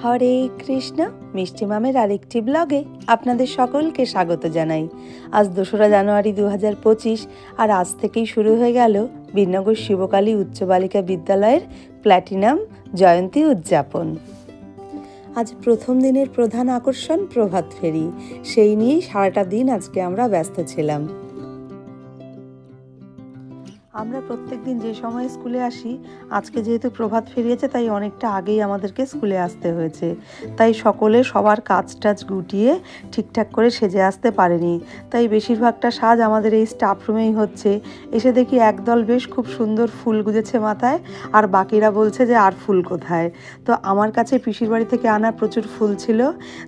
হরে কৃষ্ণ, মিষ্টি মামের আরেকটি ব্লগে আপনাদের সকলকে স্বাগত জানাই। আজ 2রা জানুয়ারি 2025 আর আজ থেকেই শুরু হয়ে গেল বীরনগর শিবকালী উচ্চ বালিকা বিদ্যালয়ের প্ল্যাটিনাম জয়ন্তী উদযাপন। আজ প্রথম দিনের প্রধান আকর্ষণ প্রভাত ফেরি, সেই নিয়েই সারাটা দিন আজকে আমরা ব্যস্ত ছিলাম। আমরা প্রত্যেক দিন যে সময় স্কুলে আসি, আজকে যেহেতু প্রভাত ফেরিয়েছে তাই অনেকটা আগেই আমাদেরকে স্কুলে আসতে হয়েছে, তাই সকলে সবার কাজ টাজ গুটিয়ে ঠিকঠাক করে সেজে আসতে পারেনি। তাই বেশিরভাগটা সাজ আমাদের এই স্টাফ রুমেই হচ্ছে। এসে দেখি একদল বেশ খুব সুন্দর ফুল গুজেছে মাথায়, আর বাকিরা বলছে যে আর ফুল কোথায়। তো আমার কাছে পিসির বাড়ি থেকে আনা প্রচুর ফুল ছিল,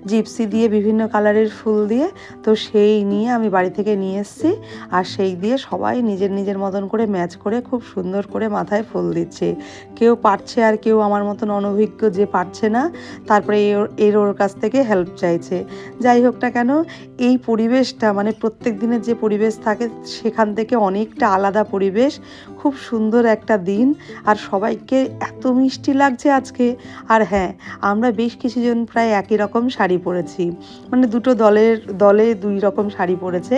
জিপসি দিয়ে বিভিন্ন কালারের ফুল দিয়ে, তো সেই নিয়ে আমি বাড়ি থেকে নিয়ে এসেছি। আর সেই দিয়ে সবাই নিজের নিজের মতন করে ম্যাচ করে খুব সুন্দর করে মাথায় ফুল দিচ্ছে। কেউ পারছে আর কেউ আমার মতন অনভিজ্ঞ যে পারছে না, তারপরে ওর কাছ থেকে হেল্প চাইছে। যাই হোক না কেন, এই পরিবেশটা মানে প্রত্যেক দিনের যে পরিবেশ থাকে সেখান থেকে অনেকটা আলাদা পরিবেশ। খুব সুন্দর একটা দিন, আর সবাইকে এত মিষ্টি লাগছে আজকে। আর হ্যাঁ, আমরা বেশ কিছুজন প্রায় একই রকম শাড়ি পরেছি, মানে দুটো দলে 2 রকম শাড়ি পরেছে।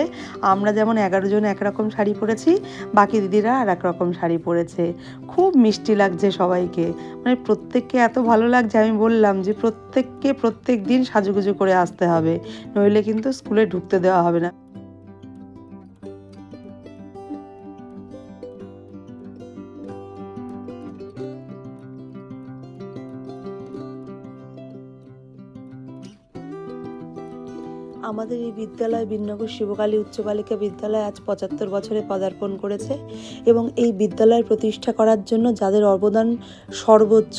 আমরা যেমন 11 জন একরকম শাড়ি পরেছি, বাকি দিদিরা আর এক রকম শাড়ি পরেছে। খুব মিষ্টি লাগছে সবাইকে, মানে প্রত্যেককে এত ভালো লাগছে। আমি বললাম যে প্রত্যেককে প্রত্যেক দিন সাজুগুজু করে আসতে হবে, নইলে কিন্তু স্কুলে ঢুকতে দেওয়া হবে না। আমাদের এই বিদ্যালয় বীরনগর শিবকালী উচ্চ বালিকা বিদ্যালয় আজ 75 বছরে পদার্পণ করেছে, এবং এই বিদ্যালয় প্রতিষ্ঠা করার জন্য যাদের অবদান সর্বোচ্চ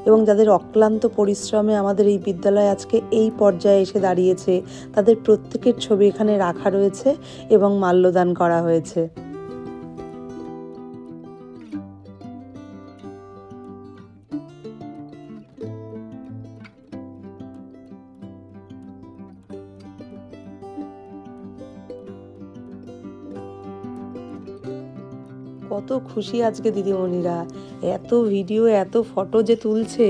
এবং যাদের অক্লান্ত পরিশ্রমে আমাদের এই বিদ্যালয় আজকে এই পর্যায়ে এসে দাঁড়িয়েছে, তাদের প্রত্যেকের ছবি এখানে রাখা রয়েছে এবং মাল্যদান করা হয়েছে। কত খুশি আজকে দিদিমণিরা, এত ভিডিও এত ফটো যে তুলছে,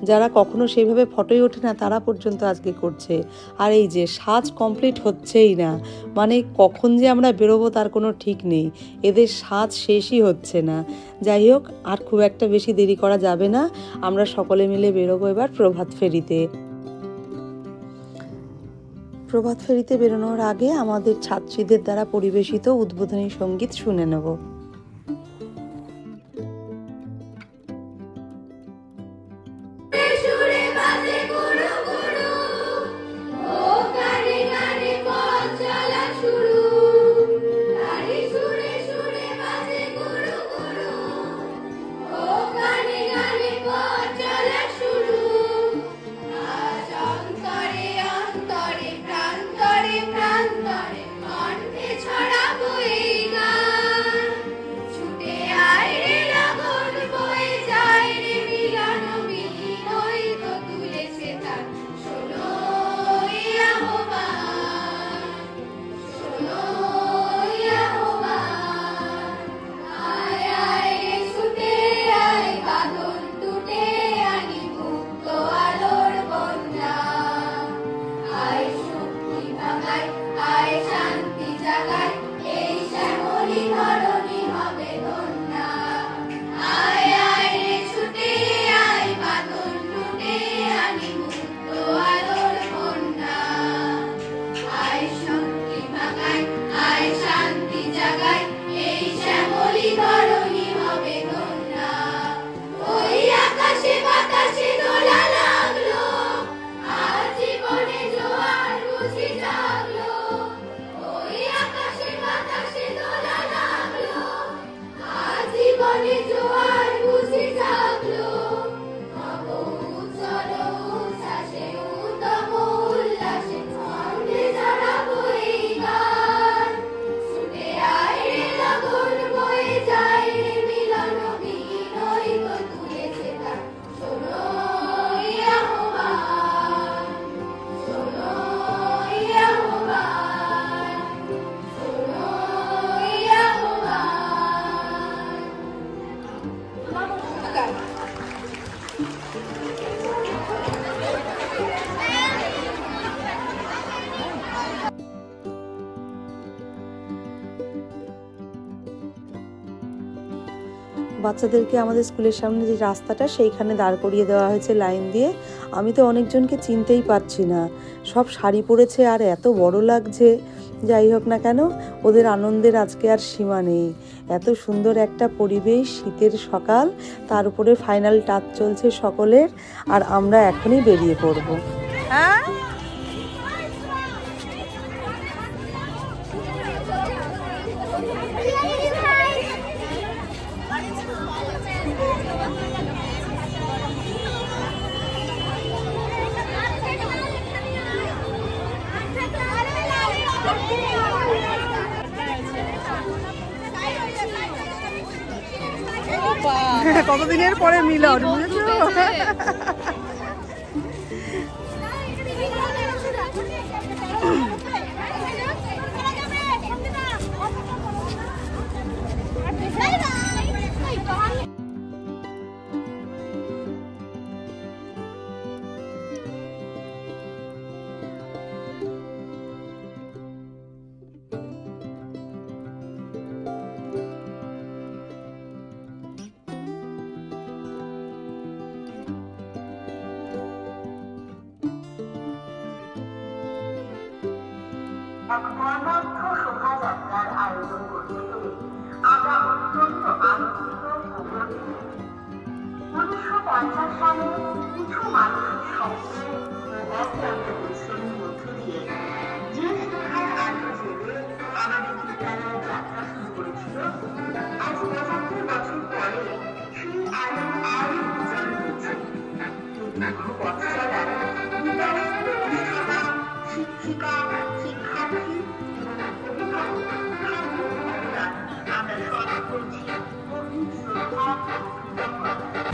যারা কখনো সেইভাবে ফটোই ওঠে না তারা পর্যন্ত আজকে করছে। আর এই যে সাজ কমপ্লিট হচ্ছেই না, মানে কখন যে আমরা বেরোবো তার কোনো ঠিক নেই, এদের সাজ শেষই হচ্ছে না। যাই হোক, আর খুব একটা বেশি দেরি করা যাবে না, আমরা সকলে মিলে বেরোবো এবার প্রভাত ফেরিতে। প্রভাত ফেরিতে বেরোনোর আগে আমাদের ছাত্রীদের দ্বারা পরিবেশিত উদ্বোধনী সঙ্গীত শুনে নেব। বাচ্চাদেরকে আমাদের স্কুলের সামনে যে রাস্তাটা সেইখানে দাঁড় করিয়ে দেওয়া হয়েছে লাইন দিয়ে। আমি তো অনেকজনকে চিনতেই পারছি না, সব শাড়ি পরেছে আর এত বড় লাগছে। যাই হোক না কেন, ওদের আনন্দের আজকে আর সীমা নেই। এত সুন্দর একটা পরিবেশ, শীতের সকাল, তার উপরে ফাইনাল টাচ চলছে সকলের, আর আমরা এখনই বেরিয়ে পড়বো। হ্যাঁ, কতদিনের পরে মিলন, বুঝেছো? এক বর্ণাঢ্য শোভাযাত্রার আয়োজন করতে পেরে আমরা অত্যন্ত আনন্দিত ও গর্বিত। 1950 সালে কিছু মানুষের স্বপ্নে ও অক্লান্ত পরিশ্রমের মধ্য দিয়ে যে শিক্ষার আলো জেলে আমাদের বিদ্যালয়ের যাত্রা শুরু করেছিল, আজ 75 বছর পরে সেই আলো আরো উজ্জ্বল হয়েছে। এই দীর্ঘ পথ চলায় বিদ্যালয়ের প্রতিষ্ঠাতা, শিক্ষিকা, শিক্ষার্থী এবং অভিভাবক আমরা স্মরণ করছি গভীর শ্রদ্ধা ও কৃতজ্ঞতা।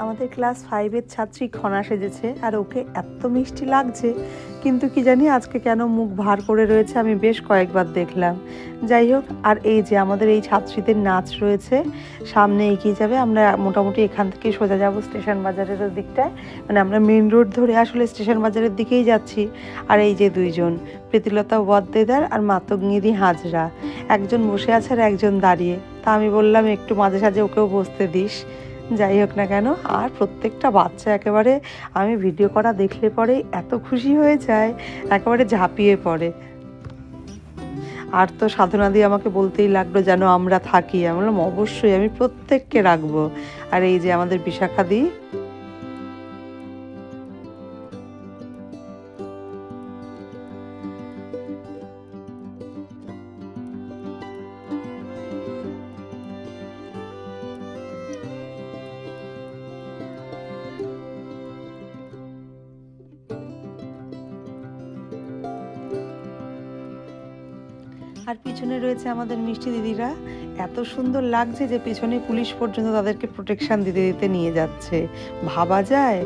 আমাদের ক্লাস 5-এর ছাত্রী খনা সেজেছে, আর ওকে এত মিষ্টি লাগছে, কিন্তু কি জানি আজকে কেন মুখ ভার করে রয়েছে, আমি বেশ কয়েকবার দেখলাম। যাই হোক, আর এই যে আমাদের এই ছাত্রীদের নাচ রয়েছে, সামনে এগিয়ে যাবে। আমরা মোটামুটি এখান থেকে সোজা যাব স্টেশন বাজারের দিকটায়, মানে আমরা মেন রোড ধরে আসলে স্টেশন বাজারের দিকেই যাচ্ছি। আর এই যে দুইজন, প্রীতিলতা ওয়াদ্দেদার আর মাতঙ্গিনী হাজরা, একজন বসে আছে আর একজন দাঁড়িয়ে। তা আমি বললাম একটু মাঝে সাঝে ওকেও বসতে দিস। যাই হোক না কেন, আর প্রত্যেকটা বাচ্চা একেবারে আমি ভিডিও করা দেখলে পরে এত খুশি হয়ে যায়, একেবারে ঝাঁপিয়ে পড়ে। আর তো সাধনা দিয়ে আমাকে বলতেই লাগলো যেন আমরা থাকি। আমি বললাম অবশ্যই, আমি প্রত্যেককে রাখবো। আর এই যে আমাদের বিশাখা দি, আর পিছনে রয়েছে আমাদের মিষ্টি দিদিরা। এত সুন্দর লাগছে যে পিছনে পুলিশ পর্যন্ত তাদেরকে প্রোটেকশন দিতে দিতে নিয়ে যাচ্ছে, ভাবা যায়।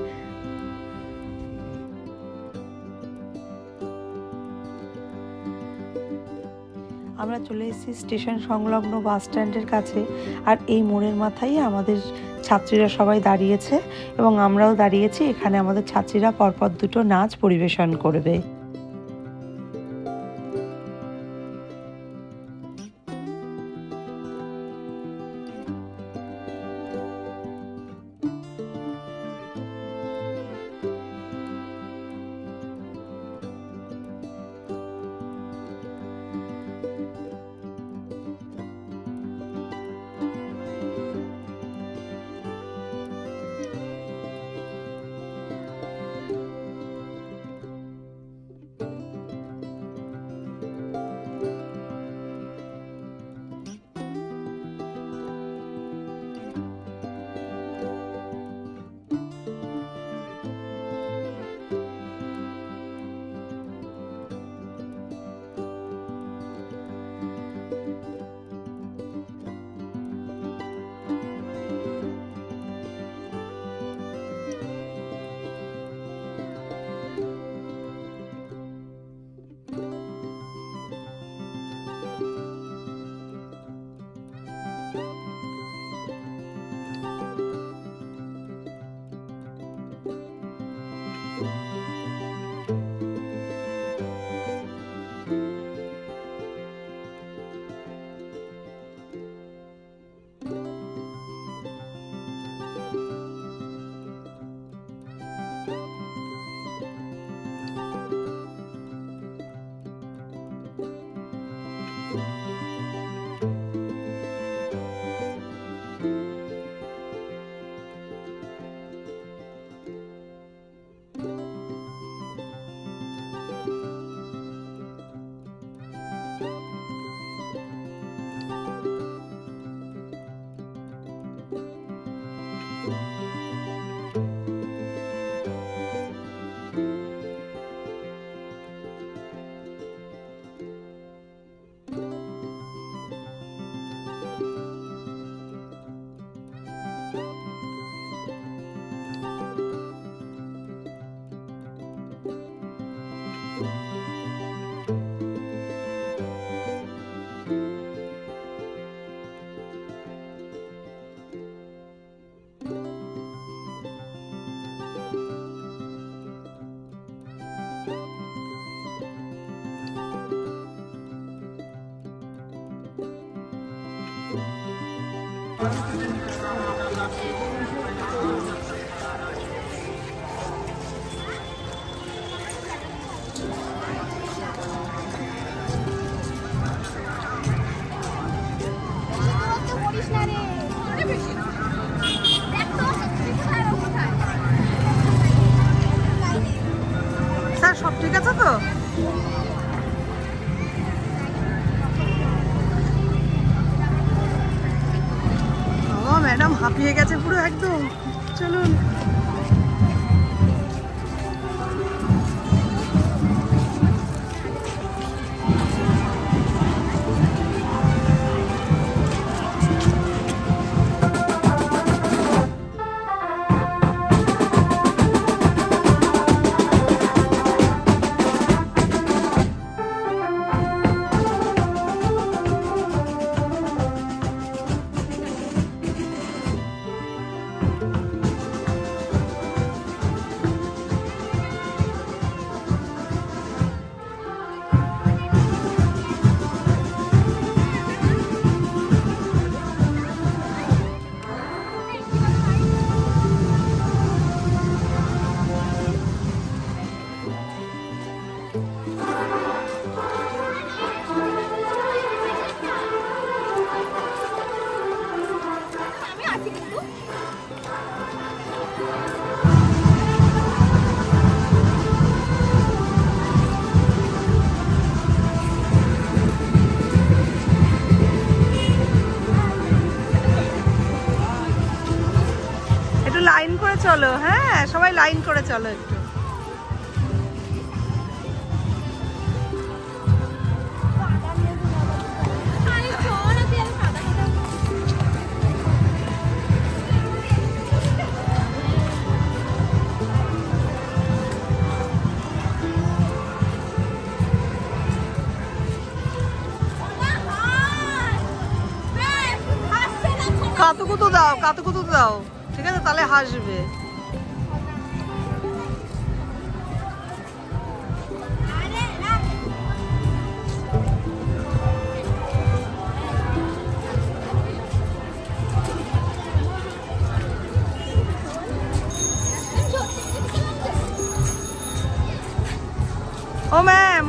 আমরা চলে এসেছি স্টেশন সংলগ্ন বাস স্ট্যান্ডের কাছে। আর এই মোড়ের মাথায় আমাদের ছাত্রীরা সবাই দাঁড়িয়েছে এবং আমরাও দাঁড়িয়েছি। এখানে আমাদের ছাত্রীরা পরপর দুটো নাচ পরিবেশন করবে। স্যার সব ঠিক আছে তো? ম্যাডাম হাঁপিয়ে গেছে পুরো একদম। চলুন। সবাই লাইন করে চলো একটু। কাতুকুতু দাও, কাতুকুতু দাও, ঠিক আছে, তাহলে হাসবে। ও ম্যাম,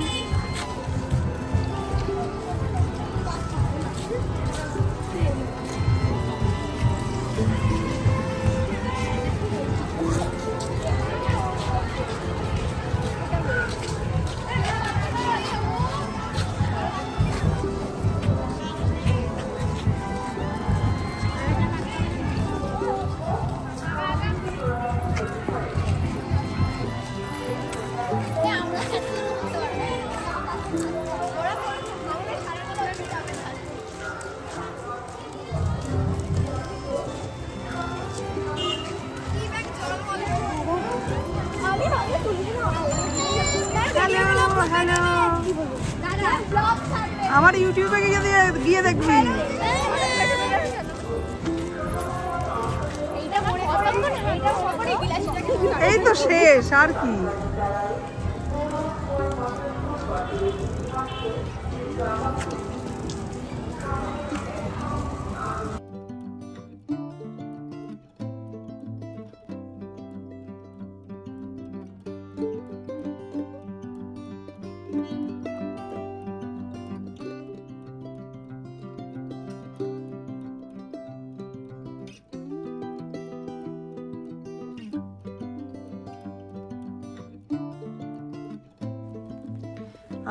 হ্যালো, আমার ইউটিউবে গিয়ে দেখবি। এই তো শেষ, আর কি।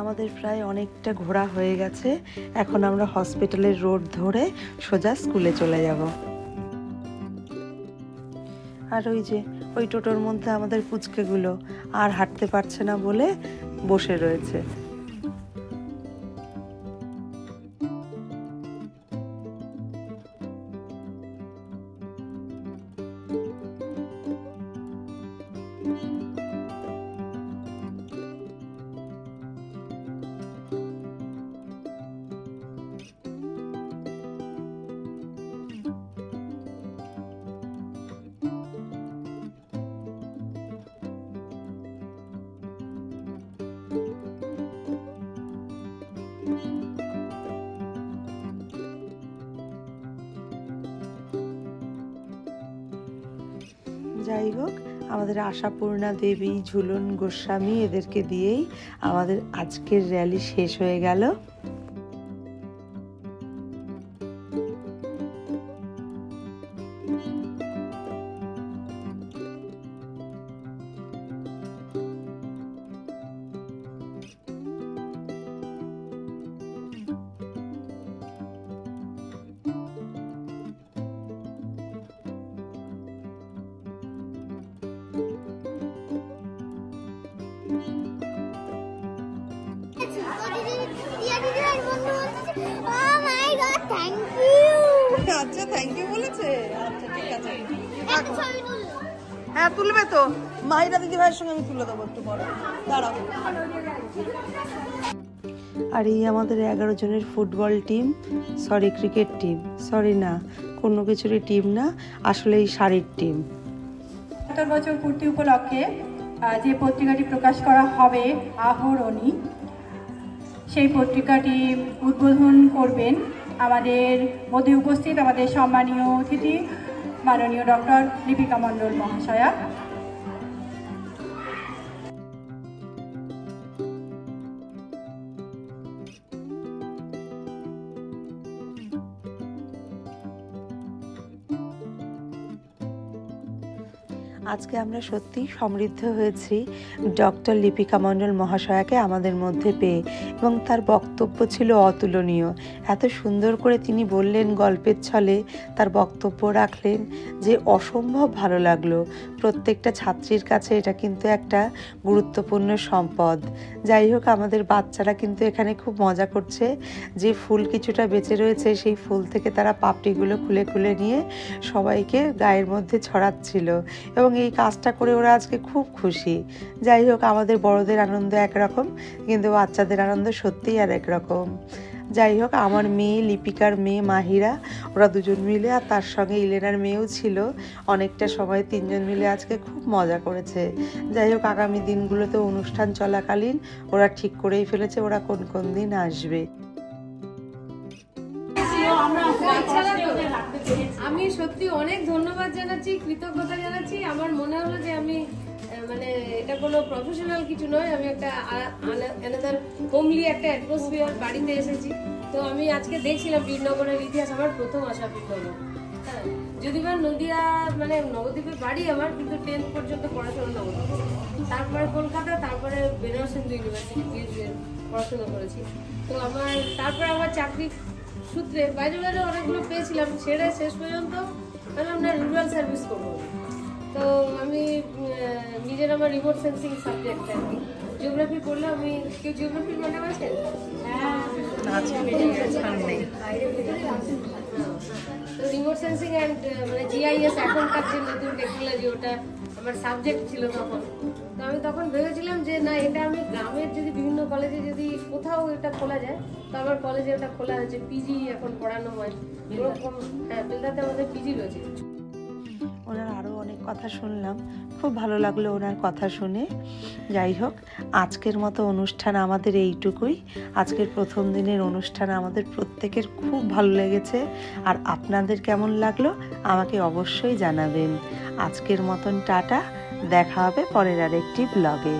আমাদের প্রায় অনেকটা ঘোরা হয়ে গেছে। এখন আমরা হসপিটালের রোড ধরে সোজা স্কুলে চলে যাব। আর ওই যে ওই টোটোর মধ্যে আমাদের পুচকেগুলো আর হাঁটতে পারছে না বলে বসে রয়েছে। যাই হোক, আমাদের আশাপূর্ণা দেবী, ঝুলন গোস্বামী এদেরকে দিয়েই আমাদের আজকের র্যালি শেষ হয়ে গেল। আচ্ছা, থ্যাংক ইউ বলেছে। আচ্ছা, ঠিক আছে, হ্যাঁ তুলবে তো। মাহিরা দিদি ভাইয়ের সঙ্গে আমি তুলে দেবো একটু পরে, দাঁড়াও। আর এই আমাদের 11 জনের football team, sorry cricket team, sorry না, কোনো কিছুরই টিম না, আসলে এই শাড়ির টিম। ৭০ বছর পূর্তি উপলক্ষে যে পত্রিকাটি প্রকাশ করা হবে আহরণী, সেই পত্রিকাটি উদ্বোধন করবেন আমাদের মধ্যে উপস্থিত আমাদের সম্মানীয় অতিথি মাননীয় ডক্টর লিপিকা মণ্ডল মহাশয়া। আজকে আমরা সত্যি সমৃদ্ধ হয়েছি ডক্টর লিপিকা মণ্ডল মহাশয়াকে আমাদের মধ্যে পেয়ে, এবং তার বক্তব্য ছিল অতুলনীয়। এত সুন্দর করে তিনি বললেন, গল্পের ছলে তার বক্তব্য রাখলেন যে অসম্ভব ভালো লাগলো। প্রত্যেকটা ছাত্রীর কাছে এটা কিন্তু একটা গুরুত্বপূর্ণ সম্পদ। যাই হোক, আমাদের বাচ্চারা কিন্তু এখানে খুব মজা করছে। যে ফুল কিছুটা বেঁচে রয়েছে সেই ফুল থেকে তারা পাপড়িগুলো খুলে খুলে নিয়ে সবাইকে গায়ের মধ্যে ছড়াচ্ছিল, এবং এই কাজটা করে ওরা আজকে খুব খুশি। যাই হোক, আমাদের বড়দের আনন্দ একরকম, কিন্তু বাচ্চাদের আনন্দ সত্যিই আর একরকম। যাই হোক, আমার মেয়ে, লিপিকার মেয়ে মাহিরা, ওরা দুজন মিলে, আর তার সঙ্গে ইলেনার মেয়েও ছিল, অনেকটা সময় তিনজন মিলে আজকে খুব মজা করেছে। যাই হোক, আগামী দিনগুলোতে অনুষ্ঠান চলাকালীন ওরা ঠিক করেই ফেলেছে ওরা কোন কোন দিন আসবে। আমি সত্যি অনেক ধন্যবাদ জানাচ্ছি, কৃতজ্ঞতা জানাচ্ছি। আমার মনে হলো যে আমি মানে এটা কোনো প্রফেশনাল কিছু নয়, আমি একটা অ্যানাদার হোমলি একটা অ্যাটমসফিয়ার বাড়িতে এসেছি। তো আমি আজকে দেখছিলাম বীরনগরের ইতিহাস, আমার প্রথম আসা বীরনগর। হ্যাঁ, যদিও বা নদিয়া মানে নবদ্বীপের বাড়ি আমার, কিন্তু 10th পর্যন্ত পড়াশোনা নবদ্বীপ, তারপরে কলকাতা, তারপরে বেনারস হিন্দু ইউনিভার্সিটি পিএইচডি পড়াশোনা করেছি। তো তারপরে আমার চাকরি সূত্রে বাইরে বাইরে অনেকগুলো পেয়েছিলাম, ছেড়ে শেষ পর্যন্ত বললাম না, রুরাল সার্ভিস করবো। তো আমি নিজের আমার রিমোট সেন্সিং সাবজেক্ট আর কি, জিওগ্রাফি পড়লে আমি, কেউ জিওগ্রাফির মানে আছে? তো রিমোট সেন্সিং অ্যান্ড মানে জিআইএস এখনকার যে নতুন টেকনোলজি, ওটা আমার সাবজেক্ট ছিল তখন। তো আমি তখন ভেবেছিলাম যে না, এটা আমি গ্রামের যদি বিভিন্ন কলেজে যদি কোথাও এটা খোলা যায়, তো আমার কলেজে ওটা খোলা হয়েছে, পিজি এখন পড়ানো হয় ওরকম। হ্যাঁ, বেলদাতে আমাদের পিজি রয়েছে। ওনার আরও অনেক কথা শুনলাম, খুব ভালো লাগলো ওনার কথা শুনে। যাই হোক, আজকের মতো অনুষ্ঠান আমাদের এইটুকুই। আজকের প্রথম দিনের অনুষ্ঠান আমাদের প্রত্যেকের খুব ভালো লেগেছে, আর আপনাদের কেমন লাগলো আমাকে অবশ্যই জানাবেন। আজকের মতন টাটা, দেখা হবে পরের আরেকটি ব্লগে।